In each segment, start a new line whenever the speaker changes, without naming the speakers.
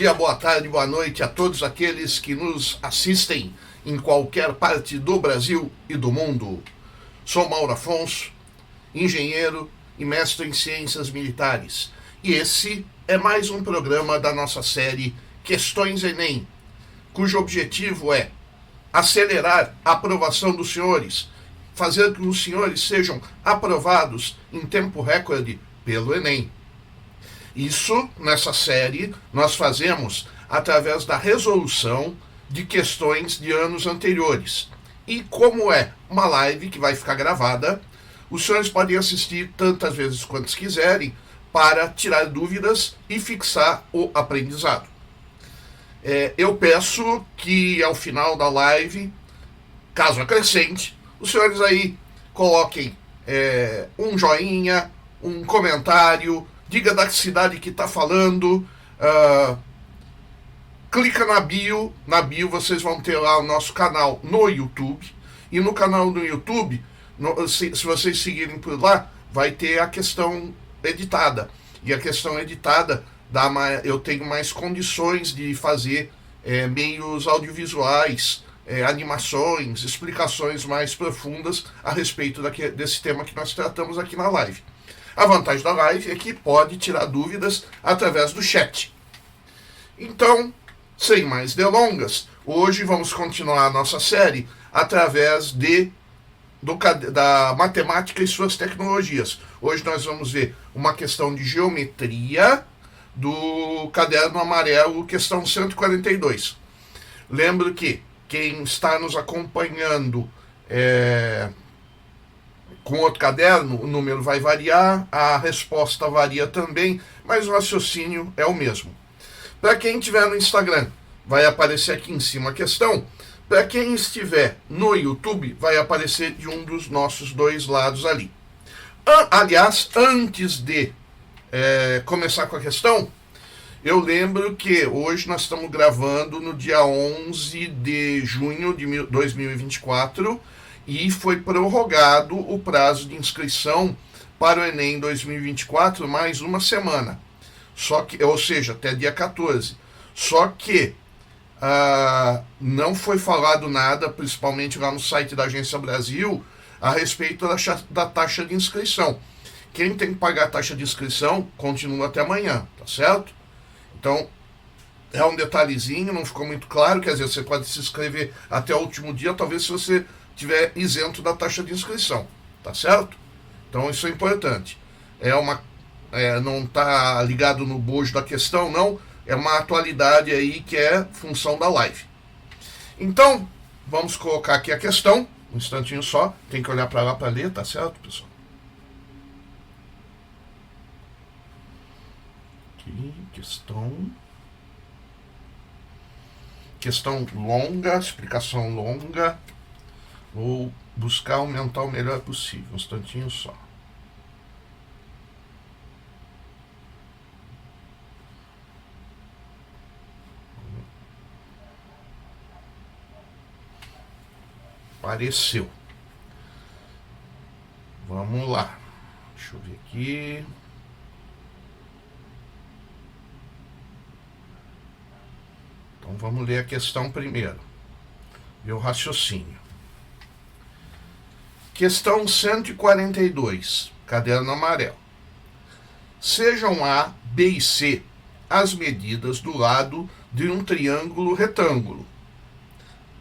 dia, boa tarde, boa noite a todos aqueles que nos assistem em qualquer parte do Brasil e do mundo. Sou Mauro Afonso, engenheiro e mestre em ciências militares. E esse é mais um programa da nossa série Questões Enem, cujo objetivo é acelerar a aprovação dos senhores, fazer com que os senhores sejam aprovados em tempo recorde pelo Enem. Isso, nessa série, nós fazemos através da resolução de questões de anos anteriores. E como é uma live que vai ficar gravada, os senhores podem assistir tantas vezes quantos quiserem para tirar dúvidas e fixar o aprendizado. Eu peço que ao final da live, caso acrescente, os senhores aí coloquem um joinha, um comentário, diga da cidade que está falando, clica na bio vocês vão ter lá o nosso canal no YouTube, e no canal do YouTube, se vocês seguirem por lá, vai ter a questão editada, e a questão editada eu tenho mais condições de fazer meios audiovisuais, animações, explicações mais profundas a respeito desse tema que nós tratamos aqui na live. A vantagem da live é que pode tirar dúvidas através do chat. Então, sem mais delongas, hoje vamos continuar a nossa série através da matemática e suas tecnologias. Hoje nós vamos ver uma questão de geometria do caderno amarelo, questão 142. Lembro que quem está nos acompanhando com outro caderno, o número vai variar, a resposta varia também, mas o raciocínio é o mesmo. Para quem estiver no Instagram, vai aparecer aqui em cima a questão. Para quem estiver no YouTube, vai aparecer de um dos nossos dois lados ali. Aliás, antes de começar com a questão, eu lembro que hoje nós estamos gravando no dia 11 de junho de 2024, e foi prorrogado o prazo de inscrição para o Enem 2024 mais uma semana. Ou seja, até dia 14. Só que não foi falado nada, principalmente lá no site da Agência Brasil, a respeito da taxa de inscrição. Quem tem que pagar a taxa de inscrição continua até amanhã, tá certo? Então, é um detalhezinho, não ficou muito claro, quer dizer, você pode se inscrever até o último dia, talvez se você estiver isento da taxa de inscrição, tá certo? Então, isso é importante. Não está ligado no bojo da questão, não, é uma atualidade aí que é função da live. Então, vamos colocar aqui a questão, um instantinho só, tem que olhar para lá para ler, tá certo, pessoal? Aqui, questão longa, explicação longa. Vou buscar aumentar o melhor possível, um instantinho só. Apareceu. Vamos lá. Deixa eu ver aqui. Então vamos ler a questão primeiro. Ver o raciocínio. Questão 142, caderno amarelo. Sejam A, B e C as medidas do lado de um triângulo retângulo,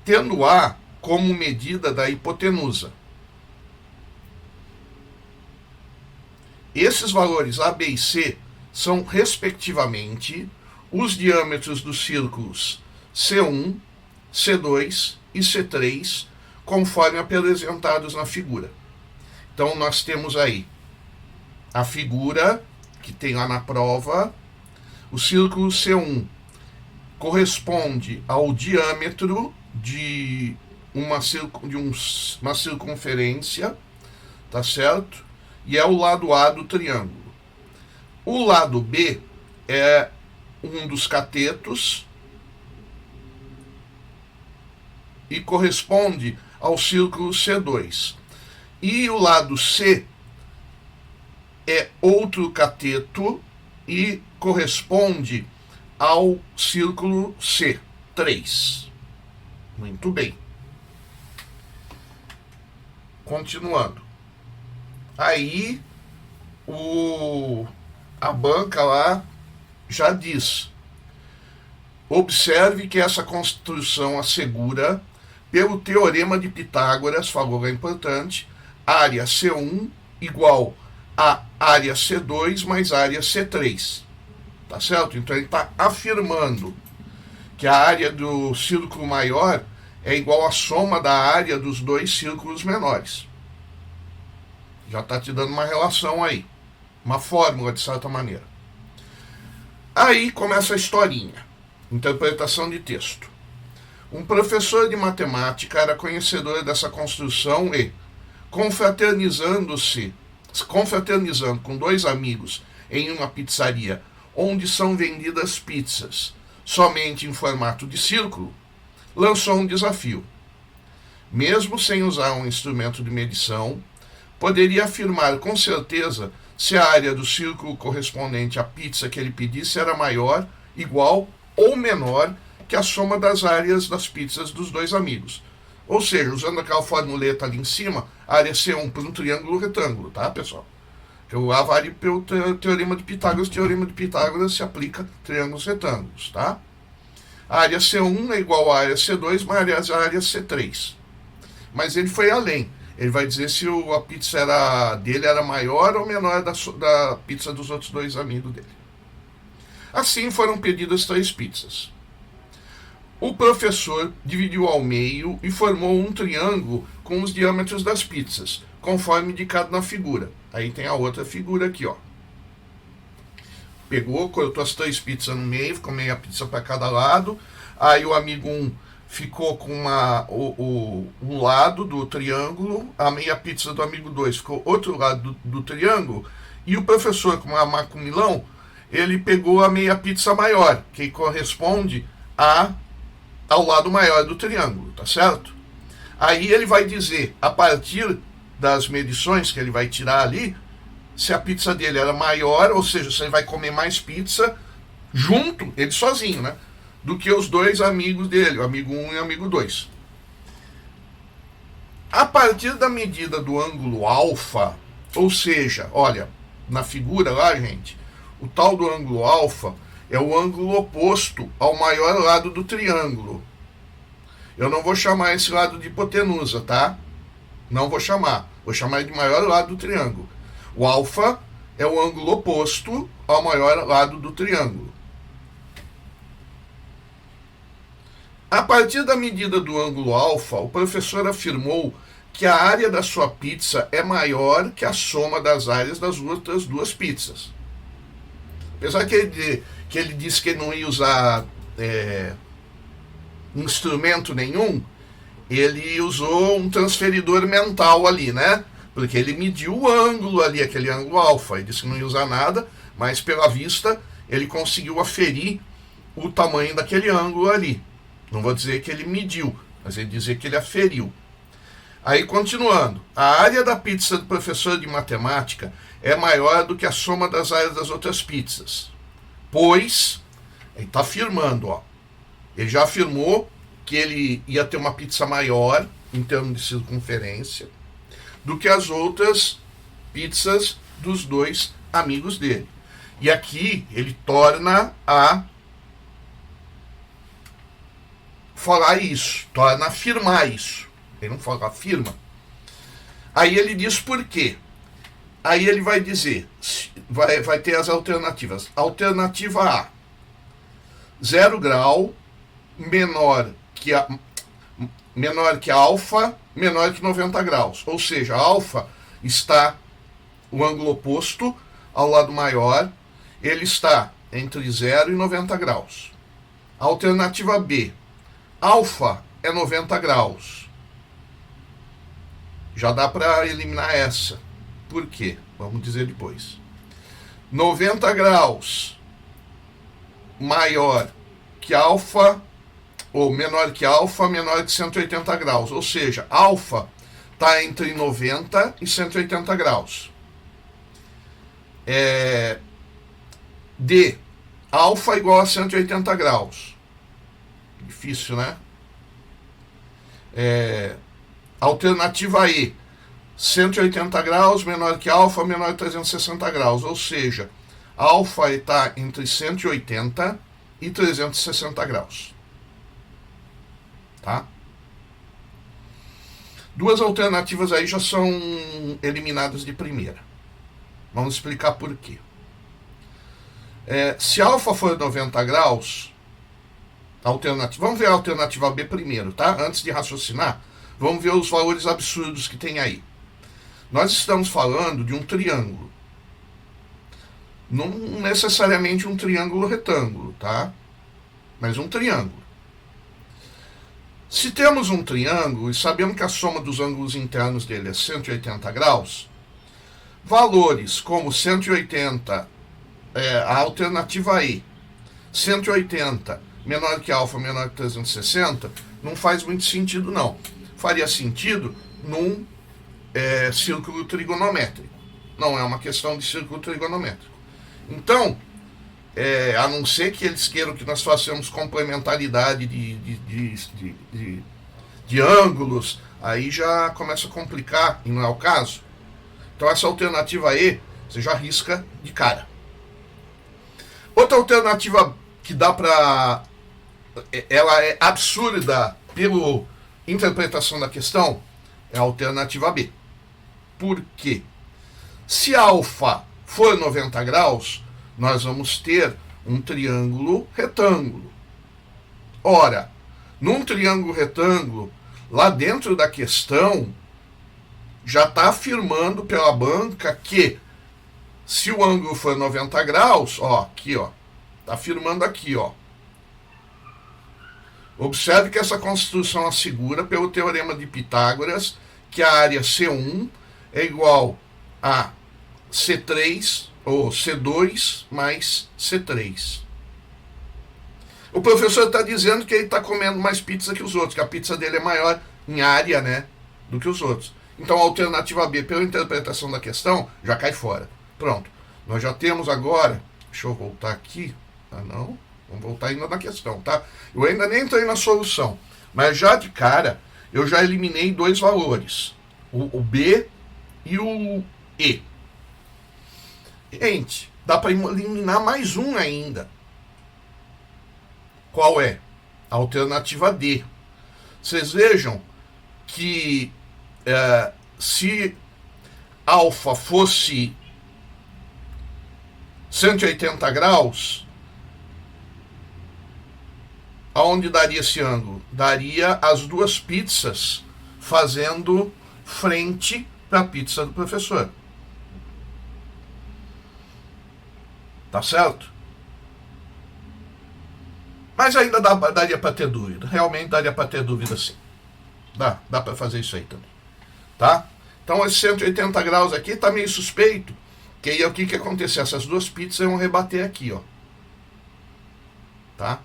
tendo A como medida da hipotenusa. Esses valores A, B e C são, respectivamente, os diâmetros dos círculos C1, C2 e C3, conforme apresentados na figura. Então, nós temos aí a figura que tem lá na prova. O círculo C1 corresponde ao diâmetro de uma circunferência, tá certo? E é o lado A do triângulo. O lado B é um dos catetos e corresponde ao círculo C2. E o lado C é outro cateto e corresponde ao círculo C, 3. Muito bem. Continuando. Aí a banca lá já diz: observe que essa construção assegura, pelo teorema de Pitágoras, falou, é importante, área C1 igual a área C2 mais área C3. Tá certo? Então ele está afirmando que a área do círculo maior é igual à soma da área dos dois círculos menores. Já está te dando uma relação aí, uma fórmula de certa maneira. Aí começa a historinha, interpretação de texto. Um professor de matemática era conhecedor dessa construção e, confraternizando com dois amigos em uma pizzaria onde são vendidas pizzas somente em formato de círculo, lançou um desafio. Mesmo sem usar um instrumento de medição, poderia afirmar com certeza se a área do círculo correspondente à pizza que ele pedisse era maior, igual ou menor que a soma das áreas das pizzas dos dois amigos. Ou seja, usando aquela formuleta ali em cima, a área C1 por um triângulo retângulo, tá, pessoal? Eu lá vale pelo teorema de Pitágoras. O teorema de Pitágoras se aplica a triângulos retângulos, tá? A área C1 é igual à área C2 mais a área C3. Mas ele foi além. Ele vai dizer se a pizza dele era maior ou menor da pizza dos outros dois amigos dele. Assim foram pedidas 3 pizzas. O professor dividiu ao meio e formou um triângulo com os diâmetros das pizzas, conforme indicado na figura. Aí tem a outra figura aqui, ó. Pegou, cortou as 3 pizzas no meio, ficou meia pizza para cada lado. Aí o amigo 1 ficou com um lado do triângulo, a meia pizza do amigo 2 ficou outro lado do triângulo, e o professor, com a macumilão, ele pegou a meia pizza maior, que corresponde ao lado maior do triângulo, tá certo? Aí ele vai dizer, a partir das medições que ele vai tirar ali, se a pizza dele era maior, ou seja, se ele vai comer mais pizza junto, ele sozinho, né? Do que os dois amigos dele, o amigo 1 e o amigo 2. A partir da medida do ângulo alfa, ou seja, olha, na figura lá, gente, o tal do ângulo alfa é o ângulo oposto ao maior lado do triângulo. Eu não vou chamar esse lado de hipotenusa, tá? Não vou chamar. Vou chamar de maior lado do triângulo. O alfa é o ângulo oposto ao maior lado do triângulo. A partir da medida do ângulo alfa, o professor afirmou que a área da sua pizza é maior que a soma das áreas das outras 2 pizzas. Apesar que ele disse que ele não ia usar instrumento nenhum, ele usou um transferidor mental ali, né? Porque ele mediu o ângulo ali, aquele ângulo alfa. Ele disse que não ia usar nada, mas pela vista ele conseguiu aferir o tamanho daquele ângulo ali. Não vou dizer que ele mediu, mas ele dizer que ele aferiu. Aí, continuando. A área da pizza do professor de matemática é maior do que a soma das áreas das outras pizzas. Pois, ele está afirmando, ó. Ele já afirmou que ele ia ter uma pizza maior, em termos de circunferência, do que as outras pizzas dos 2 amigos dele. E aqui ele torna a falar isso, torna a afirmar isso. Ele não fala, afirma. Aí ele diz por quê. Aí ele vai dizer, vai ter as alternativas. Alternativa A, 0 grau, menor que alfa, menor que 90 graus. Ou seja, alfa está o ângulo oposto ao lado maior, ele está entre 0 e 90 graus. Alternativa B, alfa é 90 graus. Já dá para eliminar essa. Por quê? Vamos dizer depois. 90 graus maior que alfa, ou menor que alfa, menor que 180 graus. Ou seja, alfa está entre 90 e 180 graus. D, alfa igual a 180 graus. Difícil, né? Alternativa E, 180 graus menor que alfa, menor que 360 graus. Ou seja, alfa está entre 180 e 360 graus. Tá? Duas alternativas aí já são eliminadas de primeira. Vamos explicar por quê. Se alfa for 90 graus, vamos ver a alternativa B primeiro, tá? Antes de raciocinar, vamos ver os valores absurdos que tem aí. Nós estamos falando de um triângulo. Não necessariamente um triângulo retângulo, tá? Mas um triângulo. Se temos um triângulo e sabemos que a soma dos ângulos internos dele é 180 graus, valores como 180, a alternativa E, 180 menor que alfa, menor que 360, não faz muito sentido, não. Faria sentido num círculo trigonométrico. Não é uma questão de círculo trigonométrico. Então, a não ser que eles queiram que nós façamos complementaridade de ângulos, aí já começa a complicar, e não é o caso. Então essa alternativa E, você já risca de cara. Outra alternativa que dá para... ela é absurda pela interpretação da questão, é a alternativa B. Por quê? Se alfa for 90 graus, nós vamos ter um triângulo retângulo. Ora, num triângulo retângulo, lá dentro da questão, já está afirmando pela banca que se o ângulo for 90 graus, aqui, está afirmando aqui, Observe que essa construção assegura pelo teorema de Pitágoras que a área C1 é igual a C3 ou C2 mais C3. O professor está dizendo que ele está comendo mais pizza que os outros, que a pizza dele é maior em área, né, do que os outros. Então a alternativa B, pela interpretação da questão, já cai fora. Pronto. Nós já temos agora... Deixa eu voltar aqui. Não. Vamos voltar ainda na questão, tá? Eu ainda nem entrei na solução. Mas já de cara, eu já eliminei dois valores. O B e o E. Gente, dá para eliminar mais um ainda. Qual é? A alternativa D. Vocês vejam que se alfa fosse 180 graus, aonde daria esse ângulo? Daria as duas pizzas fazendo frente para a pizza do professor. Tá certo? Mas ainda daria para ter dúvida. Realmente daria para ter dúvida, sim. Dá para fazer isso aí também. Tá? Então, esse 180 graus aqui tá meio suspeito. Que aí o que que acontecer? Essas duas pizzas vão rebater aqui, Tá?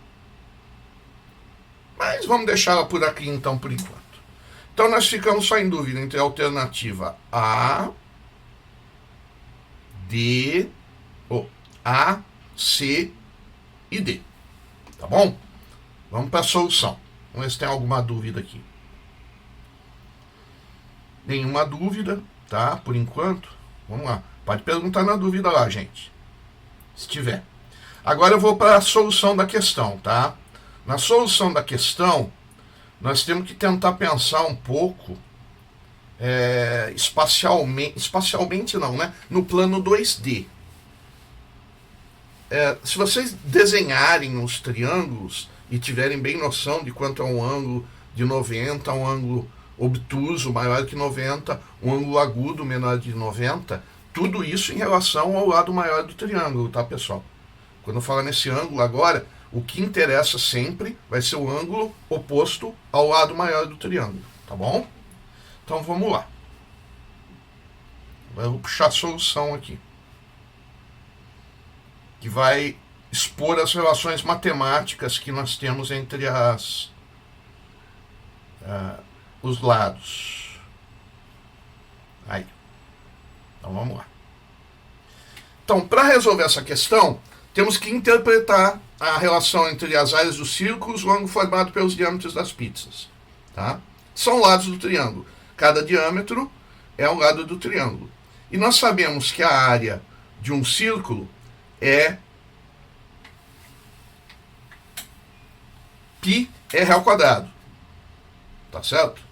Mas vamos deixar ela por aqui, então, por enquanto. Então, nós ficamos só em dúvida entre a alternativa A, D, A, C e D. Tá bom? Vamos para a solução. Vamos ver se tem alguma dúvida aqui. Nenhuma dúvida, tá? Por enquanto. Vamos lá. Pode perguntar na dúvida lá, gente. Se tiver. Agora eu vou para a solução da questão, tá? Na solução da questão, nós temos que tentar pensar um pouco espacialmente não, né? No plano 2D. Se vocês desenharem os triângulos e tiverem bem noção de quanto é um ângulo de 90, um ângulo obtuso maior que 90, um ângulo agudo menor de 90, tudo isso em relação ao lado maior do triângulo, tá, pessoal? Quando eu falar nesse ângulo agora, o que interessa sempre vai ser o ângulo oposto ao lado maior do triângulo, tá bom? Então vamos lá. Eu vou puxar a solução aqui, que vai expor as relações matemáticas que nós temos entre os lados. Aí. Então vamos lá. Então, para resolver essa questão, temos que interpretar a relação entre as áreas dos círculos, o ângulo formado pelos diâmetros das pizzas. Tá? São lados do triângulo. Cada diâmetro é um lado do triângulo. E nós sabemos que a área de um círculo é πr ao quadrado. Tá certo?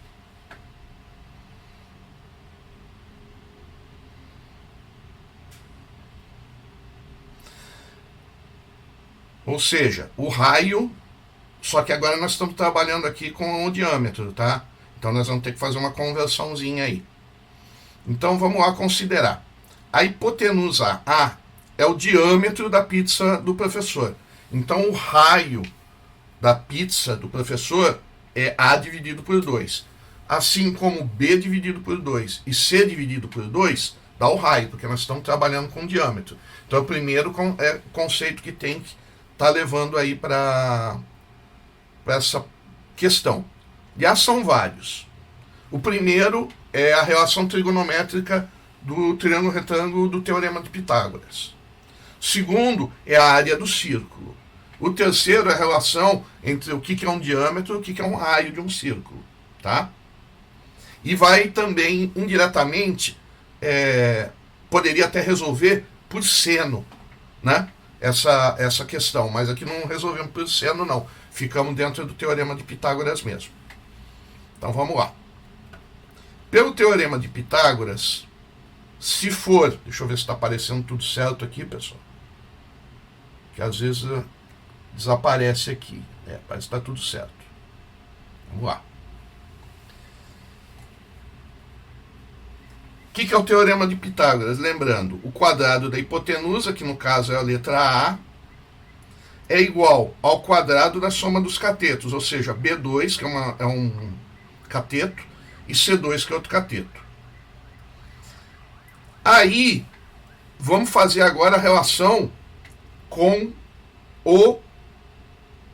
Ou seja, o raio, só que agora nós estamos trabalhando aqui com o diâmetro, tá? Então nós vamos ter que fazer uma conversãozinha aí. Então vamos lá considerar. A hipotenusa A é o diâmetro da pizza do professor. Então o raio da pizza do professor é A dividido por 2. Assim como B dividido por 2 e C dividido por 2 dá o raio, porque nós estamos trabalhando com diâmetro. Então o primeiro conceito que tem que estar levando aí para essa questão. Já são vários. O primeiro é a relação trigonométrica do triângulo retângulo do teorema de Pitágoras. O segundo é a área do círculo. O terceiro é a relação entre o que é um diâmetro e o que é um raio de um círculo. Tá? E vai também, indiretamente, poderia até resolver por seno, né? Essa questão. Mas aqui não resolvemos por seno, não. Ficamos dentro do teorema de Pitágoras mesmo. Então vamos lá. Pelo teorema de Pitágoras, se for... Deixa eu ver se está aparecendo tudo certo aqui, pessoal. Que às vezes desaparece aqui. Parece que está tudo certo. Vamos lá. O que é o teorema de Pitágoras? Lembrando, o quadrado da hipotenusa, que no caso é a letra A, é igual ao quadrado da soma dos catetos, ou seja, B2, que é um cateto, e C2, que é outro cateto. Aí, vamos fazer agora a relação com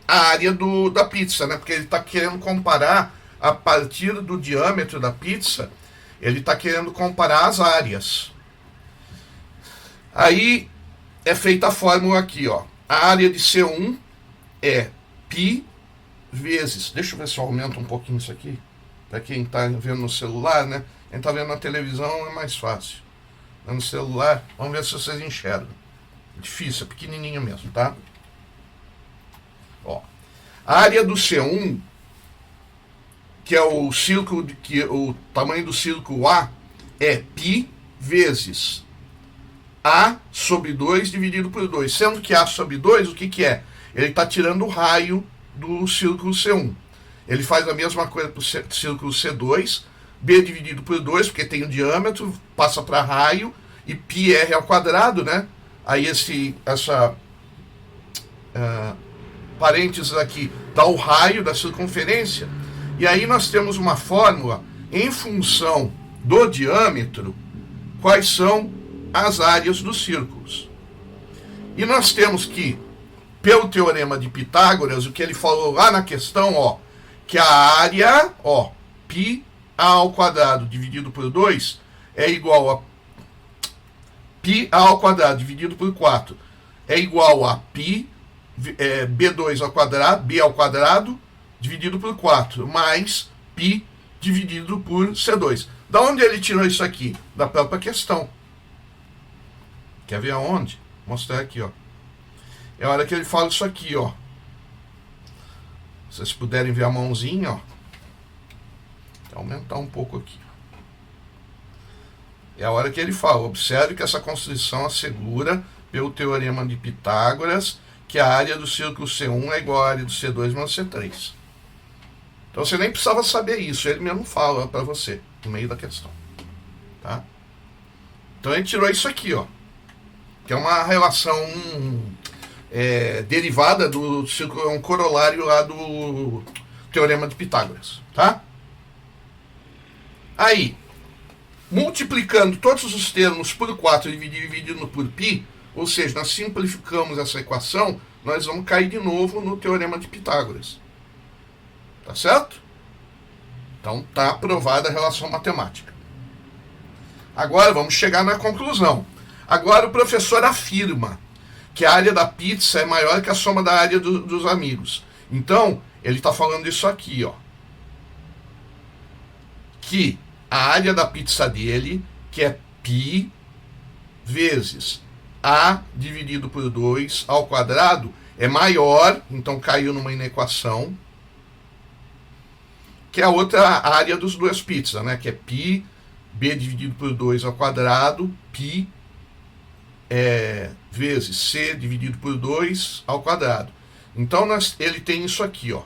a área da pizza, né? Porque ele está querendo comparar, a partir do diâmetro da pizza, ele está querendo comparar as áreas. Aí, é feita a fórmula aqui, ó. A área de C1 é π vezes... Deixa eu ver se eu aumento um pouquinho isso aqui. Para quem está vendo no celular, né? Quem está vendo na televisão é mais fácil. No celular, vamos ver se vocês enxergam. Difícil, é pequenininho mesmo, tá? Ó, a área do C1, que é o círculo, o tamanho do círculo A, é π vezes A sobre 2 dividido por 2. Sendo que A sobre 2, o que é? Ele está tirando o raio do círculo C1. Ele faz a mesma coisa para o círculo C2, B dividido por 2, porque tem o diâmetro, passa para raio, e πr ao quadrado, né? Aí essa parênteses aqui dá o raio da circunferência, e aí nós temos uma fórmula em função do diâmetro, quais são as áreas dos círculos. E nós temos que, pelo teorema de Pitágoras, o que ele falou lá na questão, ó, que a área, ó, π ao quadrado dividido por 2 é igual a π ao quadrado dividido por 4 é igual a π, b2 ao quadrado, b ao quadrado dividido por 4 mais π dividido por C2. Da onde ele tirou isso aqui? Da própria questão. Quer ver aonde? Vou mostrar aqui, ó. É a hora que ele fala isso aqui, ó. Se vocês puderem ver a mãozinha, ó. Vou aumentar um pouco aqui. É a hora que ele fala: observe que essa constrição assegura, pelo teorema de Pitágoras, que a área do círculo C1 é igual à área do C2 menos C3. Então você nem precisava saber isso, ele mesmo fala para você, no meio da questão. Tá? Então ele tirou isso aqui, ó. Que é uma relação derivada do círculo, é um corolário lá do teorema de Pitágoras. Tá? Aí, multiplicando todos os termos por 4 e dividindo por π, ou seja, nós simplificamos essa equação, nós vamos cair de novo no teorema de Pitágoras. Tá certo? Então tá aprovada a relação matemática. Agora vamos chegar na conclusão. Agora o professor afirma que a área da pizza é maior que a soma da área dos amigos. Então, ele está falando isso aqui, ó. Que a área da pizza dele, que é π vezes a dividido por 2 ao quadrado, é maior, então caiu numa inequação, que é a outra área dos duas pizzas, né? Que é π, b dividido por 2 ao quadrado, π vezes c dividido por 2 ao quadrado. Então ele tem isso aqui, ó,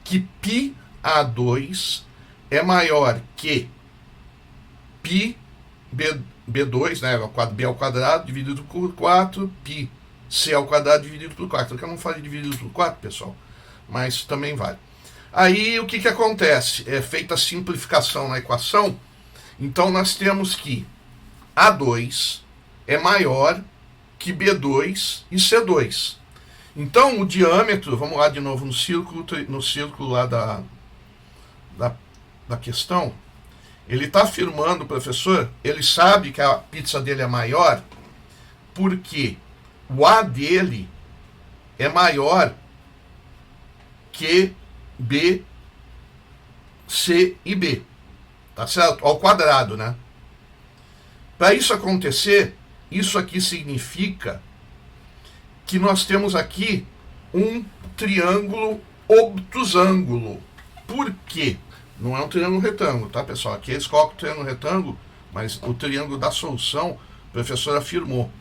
que π a 2 é maior que π b2, né, b ao quadrado dividido por 4, π c ao quadrado dividido por 4. Porque eu não falei dividido por 4, pessoal, mas também vale. Aí o que acontece? É feita a simplificação na equação, então nós temos que A2 é maior que B2 e C2. Então o diâmetro, vamos lá de novo no círculo lá da questão, ele está afirmando, professor, ele sabe que a pizza dele é maior porque o A dele é maior que B, C e B. Tá certo? Ao quadrado, né? Para isso acontecer, isso aqui significa que nós temos aqui um triângulo obtusângulo. Por quê? Não é um triângulo retângulo, tá, pessoal? Aqui eles colocam o triângulo retângulo, mas o triângulo da solução, o professor afirmou.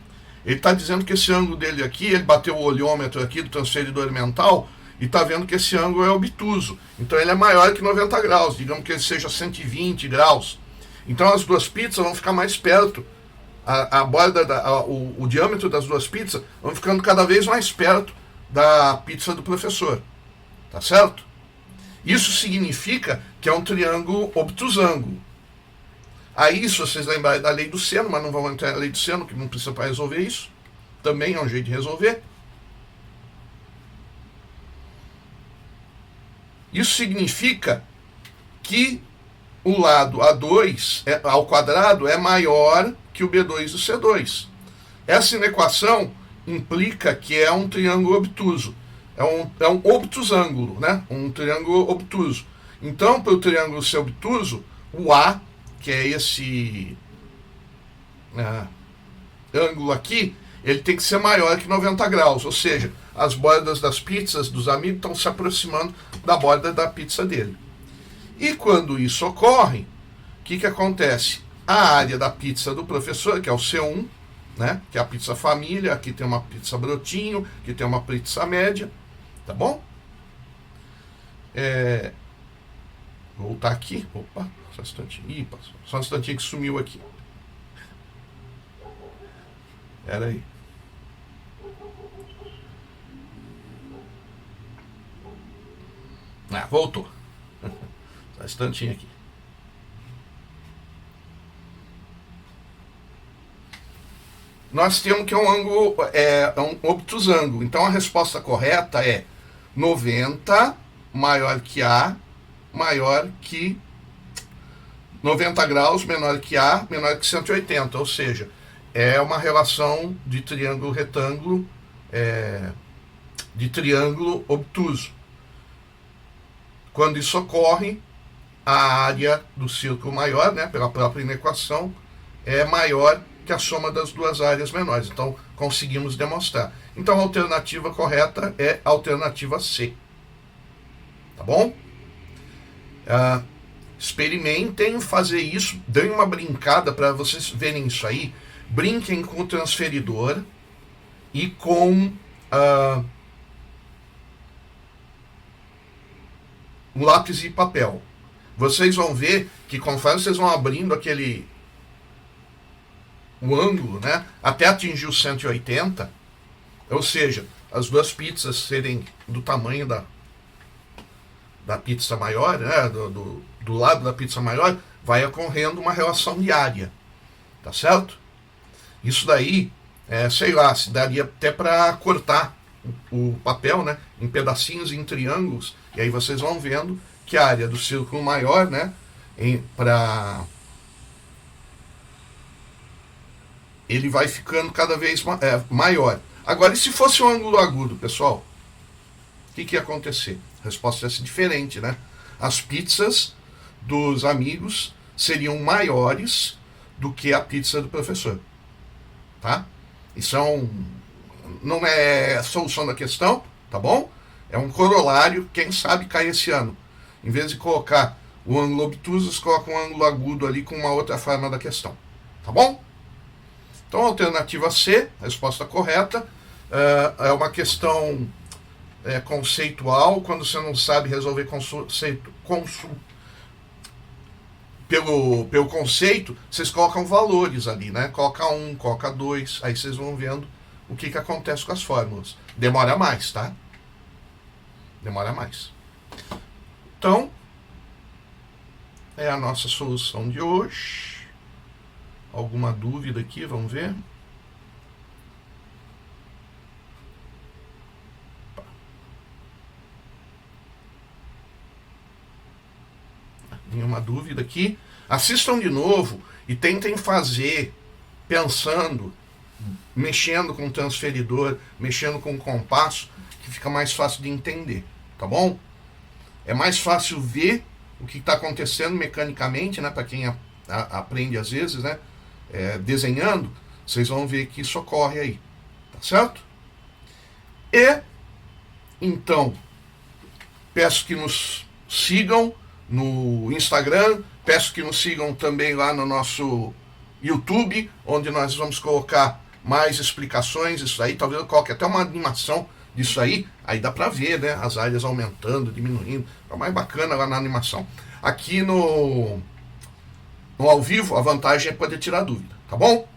Ele está dizendo que esse ângulo dele aqui, ele bateu o olhômetro aqui do transferidor mental e está vendo que esse ângulo é obtuso. Então ele é maior que 90 graus, digamos que ele seja 120 graus. Então as duas pizzas vão ficar mais perto. A borda, o diâmetro das duas pizzas vão ficando cada vez mais perto da pizza do professor. Tá certo? Isso significa que é um triângulo obtusângulo. Aí, se vocês lembrarem da lei do seno, mas não vamos entrar na lei do seno, que não precisa para resolver isso. Também é um jeito de resolver. Isso significa que o lado A2 ao quadrado é maior que o B2 e o C2. Essa inequação implica que é um triângulo obtuso. É um obtusângulo, né? Um triângulo obtuso. Então, para o triângulo ser obtuso, o A, que é esse ângulo aqui, ele tem que ser maior que 90 graus. Ou seja, as bordas das pizzas dos amigos estão se aproximando da borda da pizza dele. E quando isso ocorre, o que acontece? A área da pizza do professor, que é o C1, né? Que é a pizza família, aqui tem uma pizza brotinho, aqui tem uma pizza média, tá bom? Vou voltar aqui. Opa, só um instantinho. Ih, passou. Só um instantinho que sumiu aqui. Pera aí. Voltou. Só um instantinho aqui. Nós temos que é um ângulo, um obtusângulo. Então a resposta correta é 90 maior que A, maior que 90 graus, menor que A, menor que 180. Ou seja, é uma relação de triângulo retângulo, de triângulo obtuso. Quando isso ocorre, a área do círculo maior, né, pela própria inequação, é maior que a soma das duas áreas menores. Então, conseguimos demonstrar. Então, a alternativa correta é a alternativa C. Tá bom? Experimentem fazer isso, deem uma brincada para vocês verem isso aí. Brinquem com o transferidor e com um lápis e papel. Vocês vão ver que conforme vocês vão abrindo o ângulo, né, até atingir os 180, ou seja, as duas pizzas serem do tamanho da pizza maior, né, do lado da pizza maior, vai ocorrendo uma relação de área, tá certo? Isso daí, sei lá, se daria até para cortar o papel, né, em pedacinhos, em triângulos, e aí vocês vão vendo que a área do círculo maior, né, para ele vai ficando cada vez maior. Agora, e se fosse um ângulo agudo, pessoal? O que ia acontecer? A resposta ia ser diferente, né? As pizzas dos amigos seriam maiores do que a pizza do professor. Tá? Isso não é a solução da questão, tá bom? É um corolário, quem sabe cai esse ano. Em vez de colocar o ângulo obtuso, você coloca um ângulo agudo ali com uma outra forma da questão. Tá bom? Então, alternativa C, a resposta correta, é uma questão conceitual. Quando você não sabe resolver pelo conceito, vocês colocam valores ali, né? Coloca 1, coloca 2, aí vocês vão vendo o que acontece com as fórmulas. Demora mais, tá? Demora mais. Então, é a nossa solução de hoje. Alguma dúvida aqui? Vamos ver. Nenhuma dúvida aqui. Assistam de novo e tentem fazer pensando, mexendo com o transferidor, mexendo com o compasso, que fica mais fácil de entender, tá bom? É mais fácil ver o que está acontecendo mecanicamente, né? Para quem aprende às vezes, né? Desenhando, vocês vão ver que isso ocorre aí, tá certo? E então peço que nos sigam no Instagram, peço que nos sigam também lá no nosso YouTube, onde nós vamos colocar mais explicações. Isso aí, talvez eu coloque até uma animação disso aí dá pra ver, né, as áreas aumentando, diminuindo, é mais bacana lá na animação. Aqui no ao vivo, a vantagem é poder tirar dúvida, tá bom?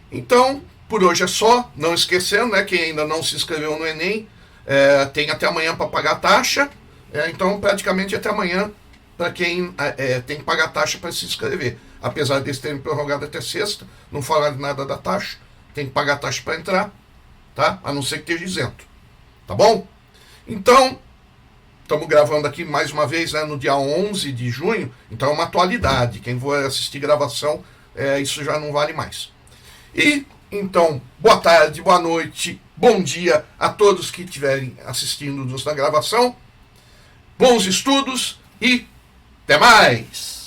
Então, por hoje é só, não esquecendo, né, quem ainda não se inscreveu no Enem, tem até amanhã para pagar a taxa, então praticamente até amanhã para quem tem que pagar a taxa para se inscrever. Apesar deles terem prorrogado até sexta, não falaram nada da taxa, tem que pagar a taxa para entrar, tá? A não ser que esteja isento, tá bom? Então, estamos gravando aqui mais uma vez, né, no dia 11 de junho, então é uma atualidade. Quem for assistir gravação, isso já não vale mais. E, então, boa tarde, boa noite, bom dia a todos que estiverem assistindo-nos na gravação. Bons estudos e até mais!